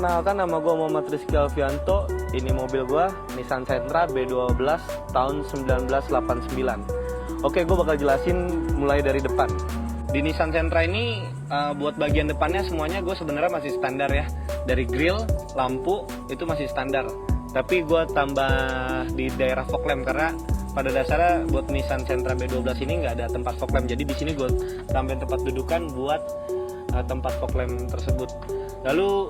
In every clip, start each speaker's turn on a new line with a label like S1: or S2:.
S1: perkenalkan, nama gue Muhammad Rizky Alfianto. Ini mobil gue, Nissan Sentra B12 tahun 1989. Oke, gue bakal jelasin mulai dari depan. Di Nissan Sentra ini, buat bagian depannya semuanya gue sebenarnya masih standar ya. Dari grill, lampu, itu masih standar. Tapi gue tambah di daerah fog lamp karena pada dasarnya buat Nissan Sentra B12 ini nggak ada tempat fog lamp. Jadi di sini gue tambahin tempat dudukan buat tempat fog lamp tersebut. Lalu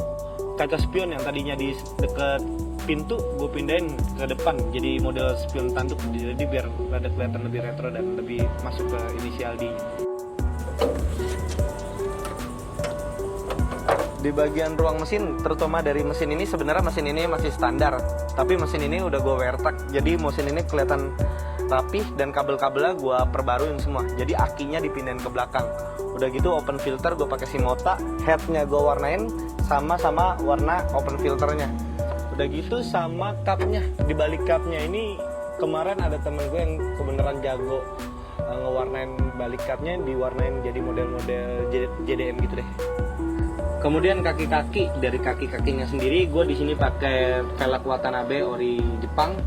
S1: kaca spion yang tadinya di dekat pintu gue pindahin ke depan jadi model spion tanduk, jadi biar rada kelihatan lebih retro dan lebih masuk ke inisial D. Di bagian ruang mesin, terutama dari mesin ini, sebenarnya mesin ini masih standar, tapi mesin ini udah gue wear-tag, jadi mesin ini kelihatan rapih dan kabel-kabelnya gue perbaruin semua. Jadi akinya dipindahin ke belakang. Udah gitu open filter gue pakai Shimota, headnya gue warnain sama warna open filternya. Udah gitu sama cupnya, di balik cupnya ini kemarin ada temen gue yang kebeneran jago ngewarnain balik cupnya, diwarnain jadi model-model JDM gitu deh. Kemudian kaki-kaki, dari kaki-kakinya sendiri gue di sini pakai velg Watanabe ori Jepang.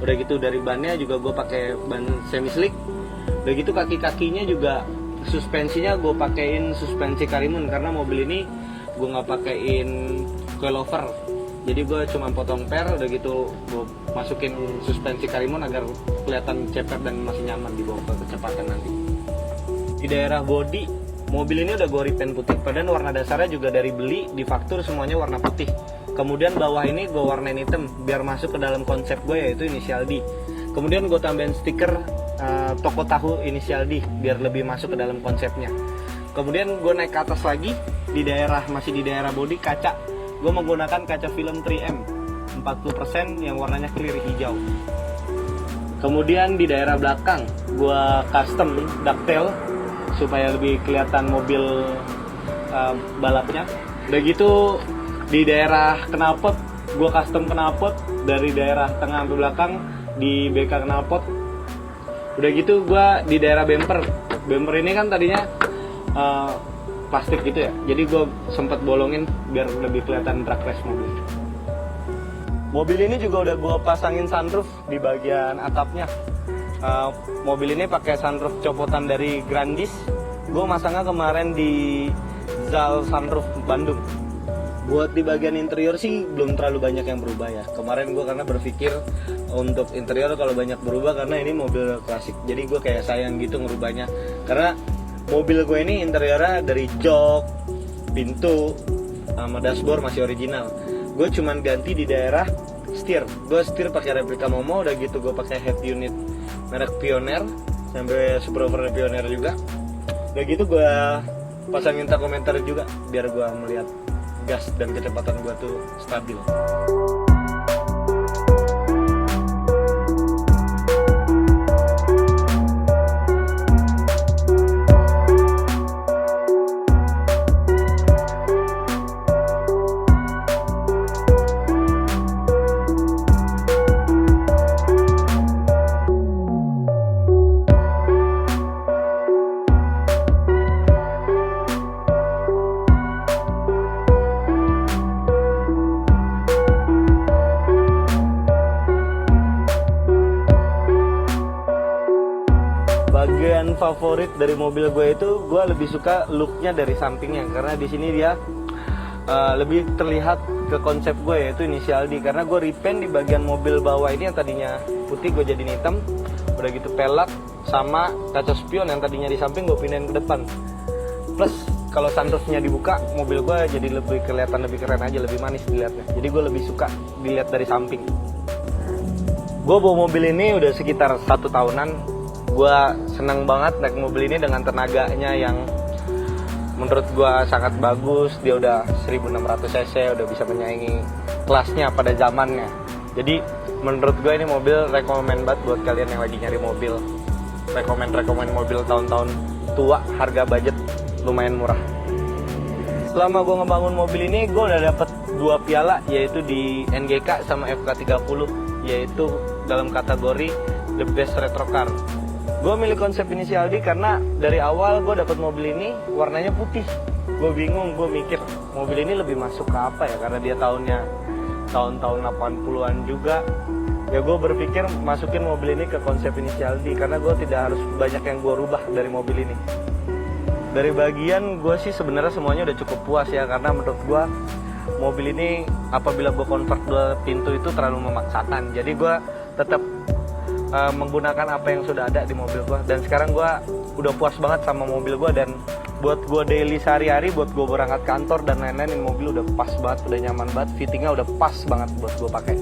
S1: Udah gitu dari bannya juga gue pakai ban semi slick. Udah gitu kaki-kakinya juga suspensinya gue pakein suspensi Karimun karena mobil ini gue nggak pakein coilover. Jadi gue cuma potong per, udah gitu gue masukin suspensi Karimun agar kelihatan ceper dan masih nyaman di bawah kecepatan nanti. Di daerah bodi, mobil ini udah gue repaint putih, padahal warna dasarnya juga dari beli, di faktur semuanya warna putih. Kemudian bawah ini gue warnain hitam biar masuk ke dalam konsep gue, yaitu inisial D. Kemudian gue tambahin stiker toko tahu inisial D biar lebih masuk ke dalam konsepnya. Kemudian gue naik ke atas lagi, masih di daerah bodi kaca. Gue menggunakan kaca film 3M 40% yang warnanya clear hijau. Kemudian di daerah belakang gue custom ducktail supaya lebih kelihatan mobil balapnya. Udah gitu di daerah knalpot gue custom knalpot dari daerah tengah sampai belakang di BK knalpot. Udah gitu gue di daerah bumper ini kan tadinya plastik gitu ya, jadi gue sempat bolongin biar lebih kelihatan drag race mobil. Mobil ini juga udah gue pasangin sunroof di bagian atapnya. Mobil ini pakai sunroof copotan dari Grandis. Gue masangnya kemarin di Zal Sunroof Bandung. Buat di bagian interior sih belum terlalu banyak yang berubah ya. Kemarin gue karena berpikir untuk interior kalau banyak berubah karena ini mobil klasik, jadi gue kayak sayang gitu ngerubahnya. Karena mobil gue ini interiornya dari jok, pintu, sama dashboard masih original. Gue cuman ganti di daerah setir. Gue setir pakai replika Momo, udah gitu gue pakai head unit merek Pioneer sampai subwoofer Pioneer juga. Udah gitu gue pasangin tachometer juga biar gue melihat gas dan kecepatan gue tuh stabil. Bagian favorit dari mobil gue itu, gue lebih suka looknya dari sampingnya karena di sini dia lebih terlihat ke konsep gue, yaitu inisial D. Karena gue repaint di bagian mobil bawah ini yang tadinya putih gue jadiin hitam. Udah gitu pelak sama kaca spion yang tadinya di samping gue pindahin ke depan. Plus kalau sunroofnya dibuka, mobil gue jadi lebih kelihatan lebih keren aja, lebih manis dilihatnya. Jadi gue lebih suka dilihat dari samping. Gue bawa mobil ini udah sekitar 1 tahunan. Gue seneng banget naik mobil ini dengan tenaganya yang menurut gue sangat bagus. Dia udah 1600 cc, udah bisa menyaingi kelasnya pada zamannya. Jadi menurut gue ini mobil rekomen banget buat kalian yang lagi nyari mobil. Rekomen mobil tahun-tahun tua, harga budget lumayan murah. Selama gue ngebangun mobil ini, gue udah dapet 2 piala, yaitu di NGK sama FK30, yaitu dalam kategori The Best Retro Car. Gue milih konsep inisial D karena dari awal gue dapet mobil ini warnanya putih. Gue bingung, gue mikir mobil ini lebih masuk ke apa ya, karena dia tahun-tahun 80-an juga. Ya gue berpikir masukin mobil ini ke konsep inisial D, karena gue tidak harus banyak yang gue rubah dari mobil ini. Dari bagian gue sih sebenarnya semuanya udah cukup puas ya, karena menurut gue mobil ini apabila gue convert 2 pintu itu terlalu memaksakan. Jadi gue tetap menggunakan apa yang sudah ada di mobil gue, dan sekarang gue udah puas banget sama mobil gue. Dan buat gue daily sehari-hari, buat gue berangkat kantor dan lain-lain, ini mobil udah pas banget, udah nyaman banget, fittingnya udah pas banget buat gue pakai.